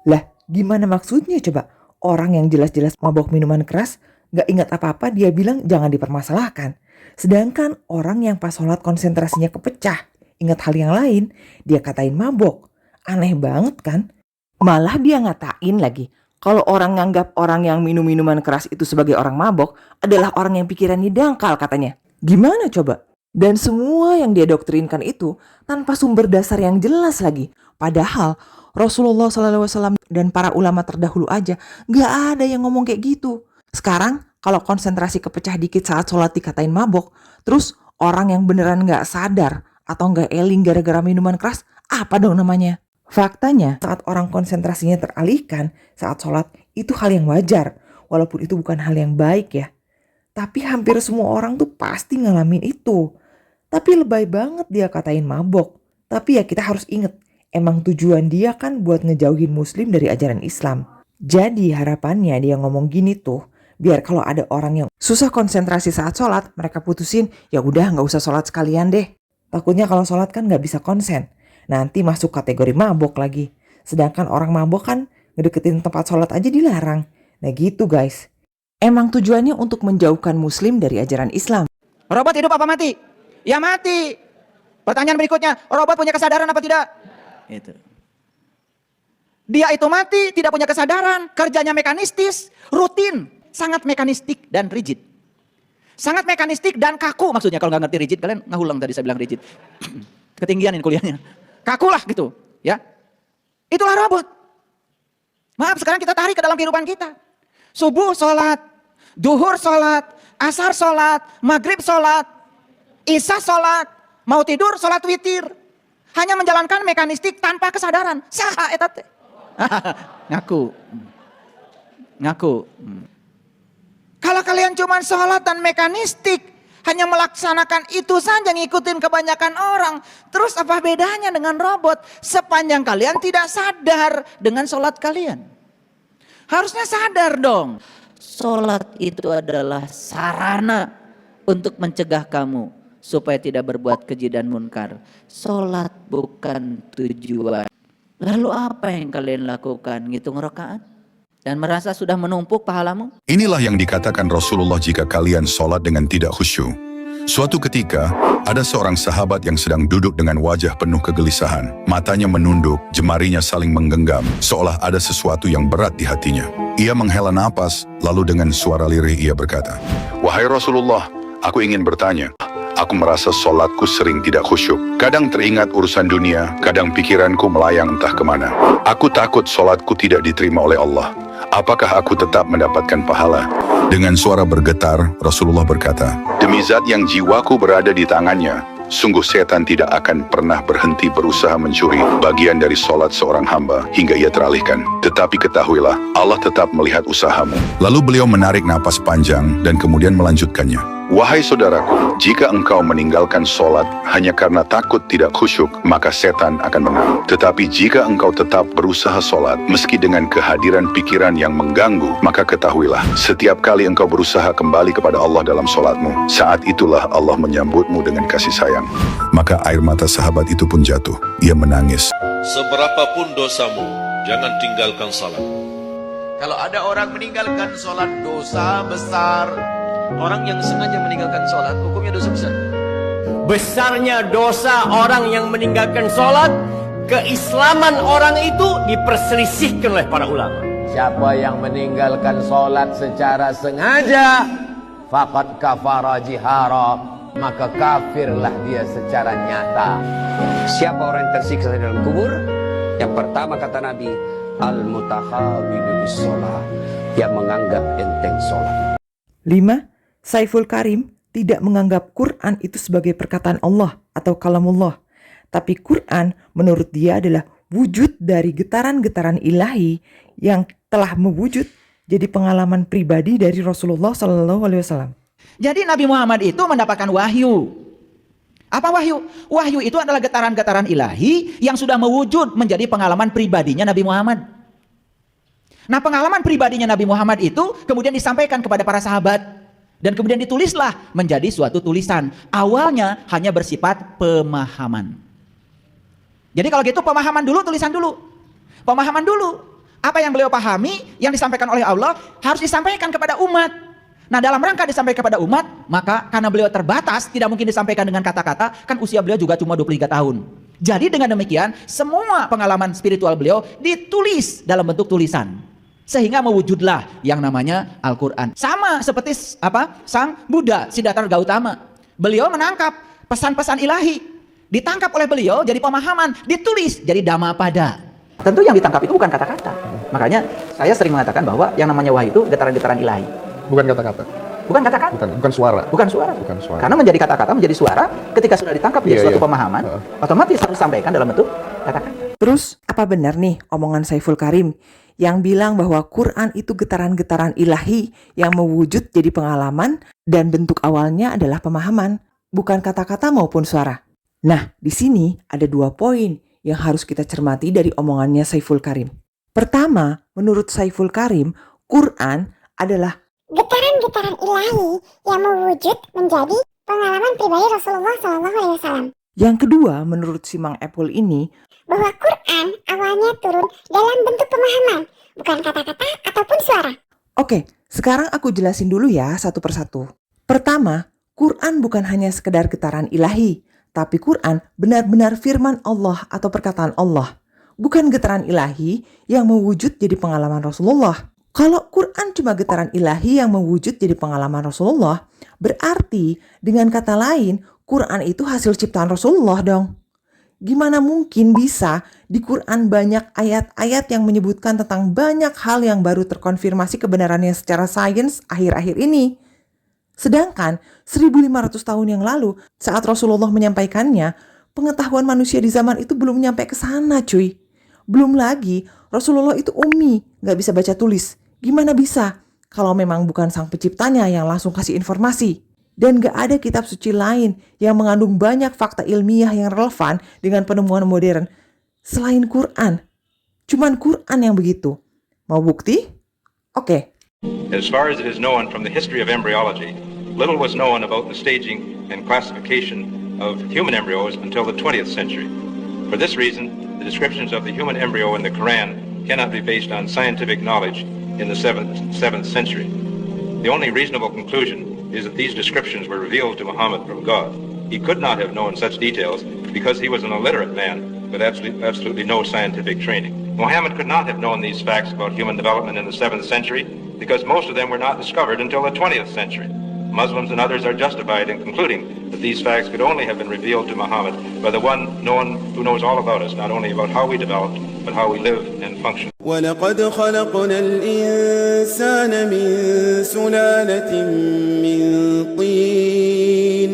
Lah, gimana maksudnya coba? Orang yang jelas-jelas mabok minuman keras, gak ingat apa-apa, dia bilang jangan dipermasalahkan. Sedangkan orang yang pas sholat konsentrasinya kepecah, ingat hal yang lain, dia katain mabok. Aneh banget kan? Malah dia ngatain lagi, kalau orang nganggap orang yang minum minuman keras itu sebagai orang mabok, adalah orang yang pikirannya dangkal katanya. Gimana coba? Dan semua yang dia doktrinkan itu tanpa sumber dasar yang jelas lagi. Padahal Rasulullah SAW dan para ulama terdahulu aja gak ada yang ngomong kayak gitu. Sekarang kalau konsentrasi kepecah dikit saat sholat dikatain mabok, terus orang yang beneran gak sadar atau gak eling gara-gara minuman keras, apa dong namanya? Faktanya saat orang konsentrasinya teralihkan saat sholat itu hal yang wajar. Walaupun itu bukan hal yang baik ya. Tapi hampir semua orang tuh pasti ngalamin itu. Tapi lebay banget dia katain mabok. Tapi ya kita harus inget, emang tujuan dia kan buat ngejauhin muslim dari ajaran Islam. Jadi harapannya dia ngomong gini tuh, biar kalau ada orang yang susah konsentrasi saat sholat, mereka putusin, ya udah nggak usah sholat sekalian deh. Takutnya kalau sholat kan nggak bisa konsen. Nanti masuk kategori mabok lagi. Sedangkan orang mabok kan ngedeketin tempat sholat aja dilarang. Nah gitu guys. Emang tujuannya untuk menjauhkan muslim dari ajaran Islam. Robot hidup apa mati? Ya mati. Pertanyaan berikutnya, robot punya kesadaran apa tidak? Itu. Dia itu mati, tidak punya kesadaran, kerjanya mekanistis, rutin, sangat mekanistik dan rigid. Sangat mekanistik dan kaku, maksudnya kalau nggak ngerti rigid, kalian ngulang tadi saya bilang rigid. Ketinggian ini kuliahnya. Kaku lah gitu, ya. Itulah robot. Maaf, sekarang kita tarik ke dalam kehidupan kita. Subuh sholat, duhur sholat, asar sholat, maghrib sholat, isya sholat, mau tidur sholat witir. Hanya menjalankan mekanistik tanpa kesadaran. Saha eta teh. Ngaku. Kalau kalian cuma sholat dan mekanistik, hanya melaksanakan itu saja, ngikutin kebanyakan orang. Terus apa bedanya dengan robot? Sepanjang kalian tidak sadar dengan sholat kalian. Harusnya sadar dong. Sholat itu adalah sarana untuk mencegah kamu supaya tidak berbuat keji dan munkar. Sholat bukan tujuan. Lalu apa yang kalian lakukan? Ngitung rakaat? Dan merasa sudah menumpuk pahalamu? Inilah yang dikatakan Rasulullah jika kalian sholat dengan tidak khusyuk. Suatu ketika, ada seorang sahabat yang sedang duduk dengan wajah penuh kegelisahan. Matanya menunduk, jemarinya saling menggenggam, seolah ada sesuatu yang berat di hatinya. Ia menghela napas, lalu dengan suara lirih ia berkata, "Wahai Rasulullah, aku ingin bertanya. Aku merasa sholatku sering tidak khusyuk. Kadang teringat urusan dunia, kadang pikiranku melayang entah kemana. Aku takut sholatku tidak diterima oleh Allah. Apakah aku tetap mendapatkan pahala?" Dengan suara bergetar, Rasulullah berkata, "Demi zat yang jiwaku berada di tangannya, sungguh setan tidak akan pernah berhenti berusaha mencuri bagian dari sholat seorang hamba hingga ia teralihkan. Tetapi ketahuilah, Allah tetap melihat usahamu." Lalu beliau menarik napas panjang dan kemudian melanjutkannya. "Wahai saudaraku, jika engkau meninggalkan sholat hanya karena takut tidak khusyuk, maka setan akan menang. Tetapi jika engkau tetap berusaha sholat, meski dengan kehadiran pikiran yang mengganggu, maka ketahuilah, setiap kali engkau berusaha kembali kepada Allah dalam sholatmu, saat itulah Allah menyambutmu dengan kasih sayang." Maka air mata sahabat itu pun jatuh. Ia menangis. Seberapapun dosamu, jangan tinggalkan sholat. Kalau ada orang meninggalkan sholat, dosa besar. Orang yang sengaja meninggalkan sholat, hukumnya dosa besar. besarnya dosa orang yang meninggalkan sholat, keislaman orang itu diperselisihkan oleh para ulama. Siapa yang meninggalkan sholat secara sengaja, faqad kafara jihara, maka kafirlah dia secara nyata. Siapa orang yang tersiksa di dalam kubur? Yang pertama kata Nabi, al-mutakhawidu bis-sholat, yang menganggap enteng sholat. 5. Saiful Karim tidak menganggap Quran itu sebagai perkataan Allah atau kalamullah. Tapi Quran menurut dia adalah wujud dari getaran-getaran ilahi yang telah mewujud jadi pengalaman pribadi dari Rasulullah SAW. Jadi Nabi Muhammad itu mendapatkan wahyu. Apa wahyu? Wahyu itu adalah getaran-getaran ilahi yang sudah mewujud menjadi pengalaman pribadinya Nabi Muhammad. Nah, pengalaman pribadinya Nabi Muhammad itu kemudian disampaikan kepada para sahabat. Dan kemudian ditulislah menjadi suatu tulisan. Awalnya hanya bersifat pemahaman. Jadi kalau gitu pemahaman dulu, tulisan dulu. Pemahaman dulu. Apa yang beliau pahami, yang disampaikan oleh Allah, harus disampaikan kepada umat. Nah, dalam rangka disampaikan kepada umat, maka karena beliau terbatas, tidak mungkin disampaikan dengan kata-kata, kan usia beliau juga cuma 23 tahun. Jadi dengan demikian, semua pengalaman spiritual beliau ditulis dalam bentuk tulisan. Sehingga mewujudlah yang namanya Al-Quran. Sama seperti Sang Buddha, Siddhartha Gautama. Beliau menangkap pesan-pesan ilahi. Ditangkap oleh beliau jadi pemahaman, ditulis jadi Dhammapada. Tentu yang ditangkap itu bukan kata-kata. Makanya saya sering mengatakan bahwa yang namanya wahyu itu getaran-getaran ilahi. Bukan kata-kata. Bukan kata-kata. Bukan suara. Bukan suara. Bukan suara. Karena menjadi kata-kata, menjadi suara, ketika sudah ditangkap menjadi suatu pemahaman, otomatis harus disampaikan dalam bentuk kata-kata. Terus, apa benar nih omongan Saiful Karim yang bilang bahwa Quran itu getaran-getaran ilahi yang mewujud jadi pengalaman dan bentuk awalnya adalah pemahaman, bukan kata-kata maupun suara? Nah, di sini ada 2 poin yang harus kita cermati dari omongannya Saiful Karim. Pertama, menurut Saiful Karim, Quran adalah getaran-getaran ilahi yang mewujud menjadi pengalaman pribadi Rasulullah SAW. Yang kedua, menurut si Mang Apple ini, bahwa Quran awalnya turun dalam bentuk pemahaman, bukan kata-kata ataupun suara. Oke, sekarang aku jelasin dulu ya satu persatu. Pertama, Quran bukan hanya sekedar getaran ilahi, tapi Quran benar-benar firman Allah atau perkataan Allah. Bukan getaran ilahi yang mewujud jadi pengalaman Rasulullah. Kalau Quran cuma getaran ilahi yang mewujud jadi pengalaman Rasulullah, berarti dengan kata lain, Quran itu hasil ciptaan Rasulullah dong. Gimana mungkin bisa di Quran banyak ayat-ayat yang menyebutkan tentang banyak hal yang baru terkonfirmasi kebenarannya secara sains akhir-akhir ini. Sedangkan 1500 tahun yang lalu saat Rasulullah menyampaikannya, pengetahuan manusia di zaman itu belum nyampe ke sana cuy. Belum lagi Rasulullah itu ummi, gak bisa baca tulis. Gimana bisa kalau memang bukan sang penciptanya yang langsung kasih informasi? Dan gak ada kitab suci lain yang mengandung banyak fakta ilmiah yang relevan dengan penemuan modern selain Quran. Cuman Quran yang begitu. Mau bukti? Oke. As far as it is known from the history of embryology, little was known about the staging and classification of human embryos until the 20th century. For this reason, the descriptions of the human embryo in the Quran cannot be based on scientific knowledge in the 7th century. The only reasonable conclusion is that these descriptions were revealed to Muhammad from God. He could not have known such details because he was an illiterate man with absolutely no scientific training. Muhammad could not have known these facts about human development in the 7th century because most of them were not discovered until the 20th century. Muslims and others are justified in concluding that these facts could only have been revealed to Muhammad by the one who knows all about us, not only about how we developed, but how we live and function. وَلَقَدْ خَلَقْنَا الْإِنسَانَ مِنْ سُلَالَةٍ مِنْ طِينٍ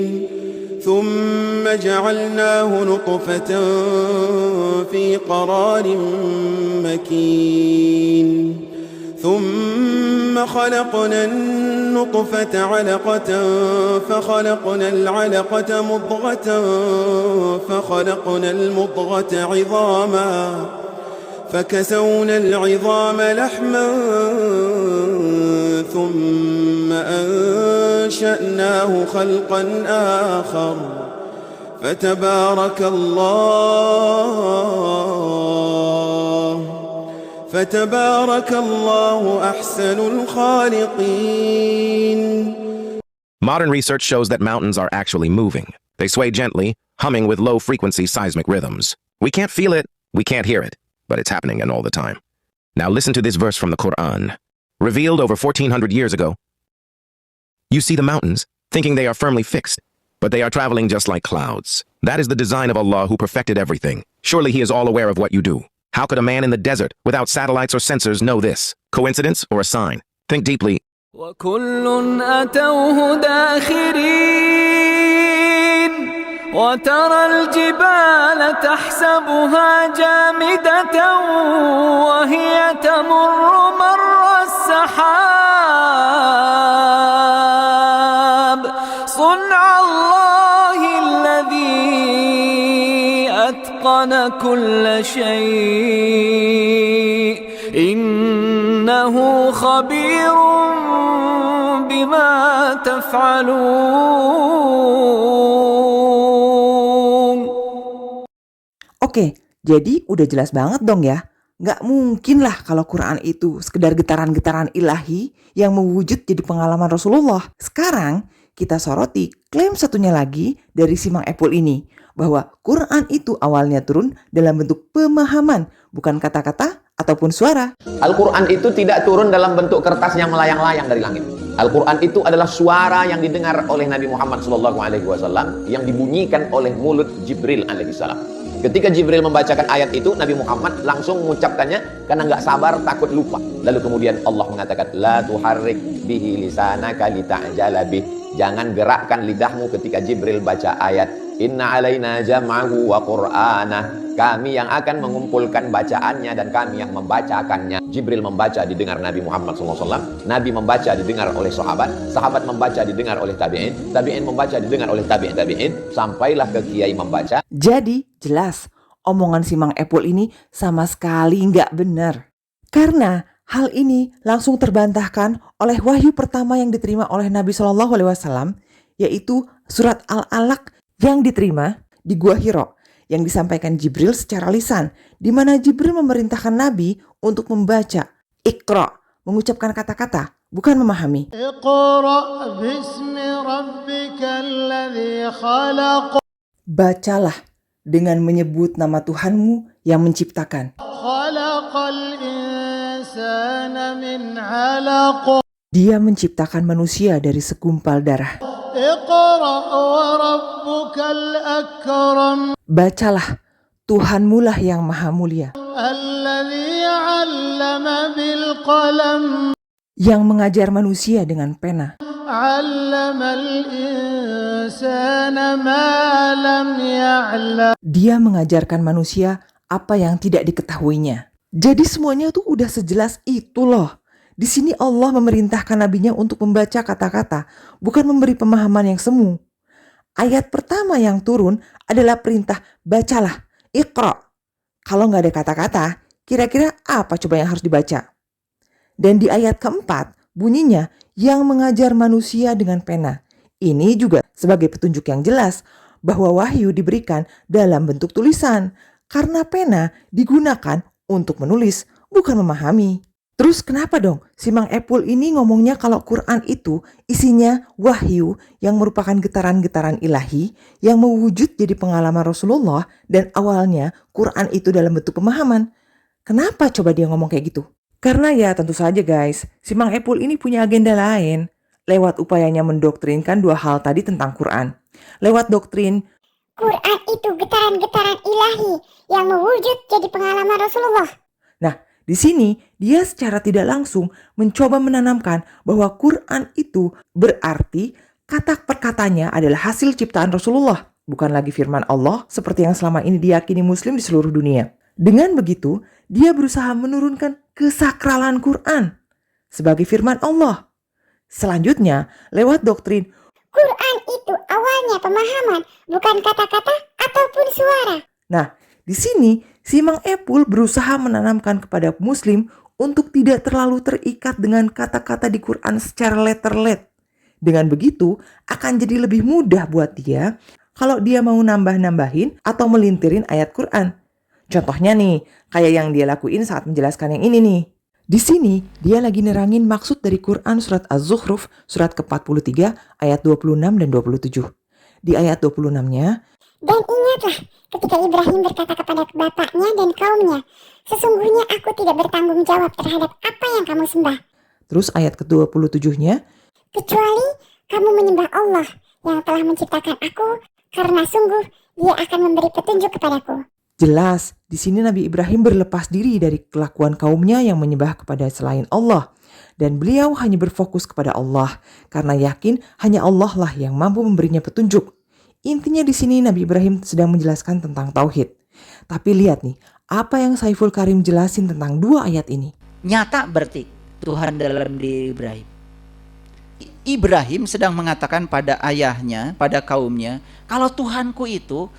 ثُمَّ جَعَلْنَاهُ نُطْفَةً فِي قَرَارٍ مَكِينٍ ثم خلقنا النطفة علقة فخلقنا العلقة مضغة فخلقنا المضغة عظاما فكسونا العظام لحما ثم أنشأناه خلقا آخر فتبارك الله أحسن الخالقين. Modern research shows that mountains are actually moving. They sway gently, humming with low-frequency seismic rhythms. We can't feel it, we can't hear it, but it's happening all the time. Now listen to this verse from the Quran. Revealed over 1400 years ago. You see the mountains, thinking they are firmly fixed, but they are traveling just like clouds. That is the design of Allah who perfected everything. Surely He is all aware of what you do. How could a man in the desert, without satellites or sensors, know this? Coincidence or a sign? Think deeply. وكل أتوه داخرين وترى الجبال تحسبها جامدة وهي تمر مر السحاب صنع الله الذي أتقن كل شيء إنه خبير بما تفعلون. Oke, jadi udah jelas banget dong ya. Nggak mungkin lah kalau Quran itu sekedar getaran-getaran ilahi yang mewujud jadi pengalaman Rasulullah. Sekarang kita soroti klaim satunya lagi dari Simang Epul ini, bahwa Quran itu awalnya turun dalam bentuk pemahaman, bukan kata-kata ataupun suara. Al-Quran itu tidak turun dalam bentuk kertas yang melayang-layang dari langit. Al-Quran itu adalah suara yang didengar oleh Nabi Muhammad SAW yang dibunyikan oleh mulut Jibril alaihissalam. Ketika Jibril membacakan ayat itu, Nabi Muhammad langsung mengucapkannya karena nggak sabar, takut lupa. Lalu kemudian Allah mengatakan, La tuharrik bihi lisanaka lita'jala bih. Jangan gerakkan lidahmu ketika Jibril baca ayat. Inna alaina jam'ahu wa qur'anah. Kami yang akan mengumpulkan bacaannya dan kami yang membacakannya. Jibril membaca didengar Nabi Muhammad SAW. Nabi membaca didengar oleh sahabat. Sahabat membaca didengar oleh tabi'in. Tabi'in membaca didengar oleh tabi'in. Sampailah ke kiai membaca. Jadi jelas omongan Simang Epul ini sama sekali nggak benar. Karena hal ini langsung terbantahkan oleh wahyu pertama yang diterima oleh Nabi SAW, yaitu surat Al-Alaq yang diterima di Gua Hiro, yang disampaikan Jibril secara lisan, di mana Jibril memerintahkan Nabi untuk membaca Iqra, mengucapkan kata-kata, bukan memahami. Iqra bismi rabbikal ladzi khalaq. Bacalah dengan menyebut nama Tuhanmu yang menciptakan. Khalaqal insana min 'alaq. Dia menciptakan manusia dari segumpal darah. Iqra wa rabbukal akram. Bacalah, Tuhanmu lah yang maha mulia. Alladzi 'allama bil qalam. Yang mengajar manusia dengan pena. 'Allamal insana ma lam ya'lam. Dia mengajarkan manusia apa yang tidak diketahuinya. Jadi semuanya tuh udah sejelas itu loh. Di sini Allah memerintahkan nabinya untuk membaca kata-kata, bukan memberi pemahaman yang semu. Ayat pertama yang turun adalah perintah bacalah, Iqra. Kalau nggak ada kata-kata, kira-kira apa coba yang harus dibaca? Dan di ayat keempat, bunyinya yang mengajar manusia dengan pena. Ini juga sebagai petunjuk yang jelas bahwa wahyu diberikan dalam bentuk tulisan, karena pena digunakan untuk menulis, bukan memahami. Terus kenapa dong Simang Epul ini ngomongnya kalau Quran itu isinya wahyu yang merupakan getaran-getaran ilahi yang mewujud jadi pengalaman Rasulullah dan awalnya Quran itu dalam bentuk pemahaman? Kenapa coba dia ngomong kayak gitu? Karena ya tentu saja guys, Simang Epul ini punya agenda lain. Lewat upayanya mendoktrinkan dua hal tadi tentang Quran. Lewat doktrin Quran itu getaran-getaran ilahi yang mewujud jadi pengalaman Rasulullah. Nah, di sini dia secara tidak langsung mencoba menanamkan bahwa Quran itu berarti kata per katanya adalah hasil ciptaan Rasulullah, bukan lagi firman Allah seperti yang selama ini diyakini Muslim di seluruh dunia. Dengan begitu, dia berusaha menurunkan kesakralan Quran sebagai firman Allah. Selanjutnya, lewat doktrin Quran itu awalnya pemahaman, bukan kata-kata ataupun suara. Nah, di sini Simang Epul berusaha menanamkan kepada Muslim untuk tidak terlalu terikat dengan kata-kata di Quran secara letter-let. Dengan begitu, akan jadi lebih mudah buat dia kalau dia mau nambah-nambahin atau melintirin ayat Quran. Contohnya nih, kayak yang dia lakuin saat menjelaskan yang ini nih. Di sini, dia lagi nerangin maksud dari Quran surat Az-Zukhruf, surat ke-43, ayat 26 dan 27. Di ayat 26-nya, Dan ingatlah ketika Ibrahim berkata kepada bapaknya dan kaumnya, sesungguhnya aku tidak bertanggung jawab terhadap apa yang kamu sembah, terus ayat ke-27-nya, kecuali kamu menyembah Allah yang telah menciptakan aku, karena sungguh Dia akan memberi petunjuk kepadaku. jelas di sini Nabi Ibrahim berlepas diri dari kelakuan kaumnya yang menyembah kepada selain Allah. Dan beliau hanya berfokus kepada Allah karena yakin hanya Allah lah yang mampu memberinya petunjuk. Intinya di sini Nabi Ibrahim sedang menjelaskan tentang tauhid. Tapi lihat nih, apa yang Saiful Karim jelasin tentang dua ayat ini. Nyata berarti Tuhan dalam diri Ibrahim. Ibrahim sedang mengatakan pada ayahnya, pada kaumnya, kalau Tuhanku itu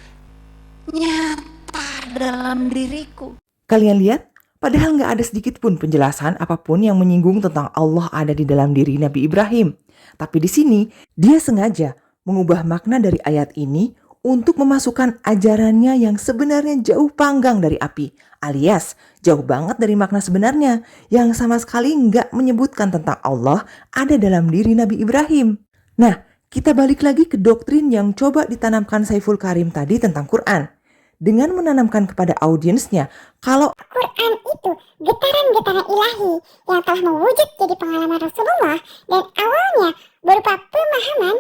nyata dalam diriku. Kalian lihat, padahal nggak ada sedikit pun penjelasan apapun yang menyinggung tentang Allah ada di dalam diri Nabi Ibrahim. Tapi di sini, dia sengaja mengubah makna dari ayat ini untuk memasukkan ajarannya yang sebenarnya jauh panggang dari api, alias jauh banget dari makna sebenarnya yang sama sekali nggak menyebutkan tentang Allah ada dalam diri Nabi Ibrahim. Nah, kita balik lagi ke doktrin yang coba ditanamkan Saiful Karim tadi tentang Quran. Dengan menanamkan kepada audiensnya kalau Quran itu getaran-getaran ilahi yang telah mewujud jadi pengalaman Rasulullah dan awalnya berupa pemahaman.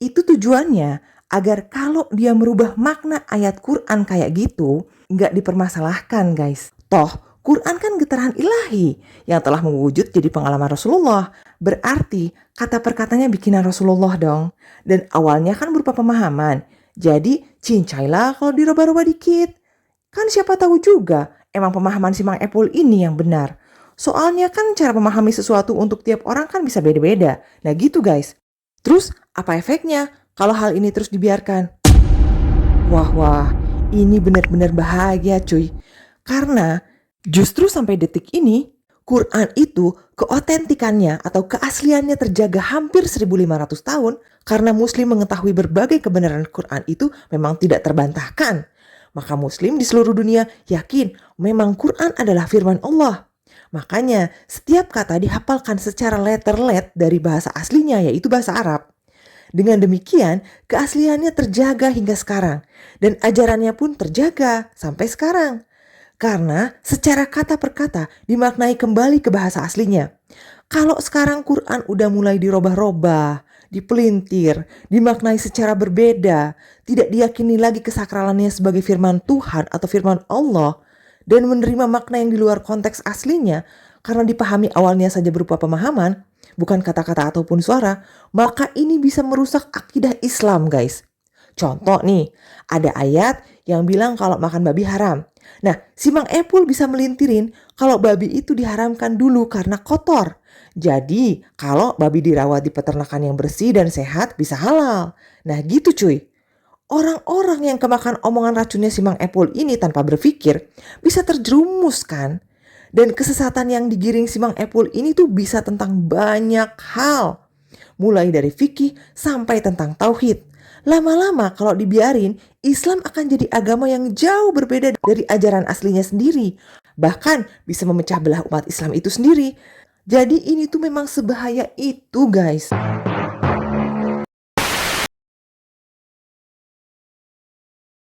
itu tujuannya agar kalau dia merubah makna ayat Quran kayak gitu, nggak dipermasalahkan guys. Toh, Quran kan getaran ilahi yang telah mewujud jadi pengalaman Rasulullah. Berarti kata perkatanya bikinan Rasulullah dong. Dan awalnya kan berupa pemahaman. Jadi cincailah kalau dirubah-rubah dikit. Kan siapa tahu juga emang pemahaman si Mang Epul ini yang benar. Soalnya kan cara memahami sesuatu untuk tiap orang kan bisa beda-beda. Nah gitu guys. Terus apa efeknya kalau hal ini terus dibiarkan? Wah, ini benar-benar bahagia cuy. Karena justru sampai detik ini, Quran itu keotentikannya atau keasliannya terjaga hampir 1500 tahun karena Muslim mengetahui berbagai kebenaran Quran itu memang tidak terbantahkan. Maka Muslim di seluruh dunia yakin memang Quran adalah firman Allah. Makanya setiap kata dihafalkan secara letter-let dari bahasa aslinya yaitu bahasa Arab. Dengan demikian keasliannya terjaga hingga sekarang dan ajarannya pun terjaga sampai sekarang. Karena secara kata per kata dimaknai kembali ke bahasa aslinya. Kalau sekarang Quran udah mulai dirobah-robah, dipelintir, dimaknai secara berbeda, tidak diyakini lagi kesakralannya sebagai firman Tuhan atau firman Allah, dan menerima makna yang di luar konteks aslinya karena dipahami awalnya saja berupa pemahaman, bukan kata-kata ataupun suara, maka ini bisa merusak akidah Islam guys. Contoh nih, ada ayat yang bilang kalau makan babi haram. Nah, si Mang Epul bisa melintirin kalau babi itu diharamkan dulu karena kotor. Jadi, kalau babi dirawat di peternakan yang bersih dan sehat bisa halal. Nah gitu cuy. Orang-orang yang kemakan omongan racunnya si Mang Epul ini tanpa berpikir bisa terjerumus kan. Dan kesesatan yang digiring si Mang Epul ini tuh bisa tentang banyak hal. Mulai dari fikih sampai tentang tauhid. Lama-lama kalau dibiarin, Islam akan jadi agama yang jauh berbeda dari ajaran aslinya sendiri. Bahkan bisa memecah belah umat Islam itu sendiri. Jadi ini tuh memang sebahaya itu guys.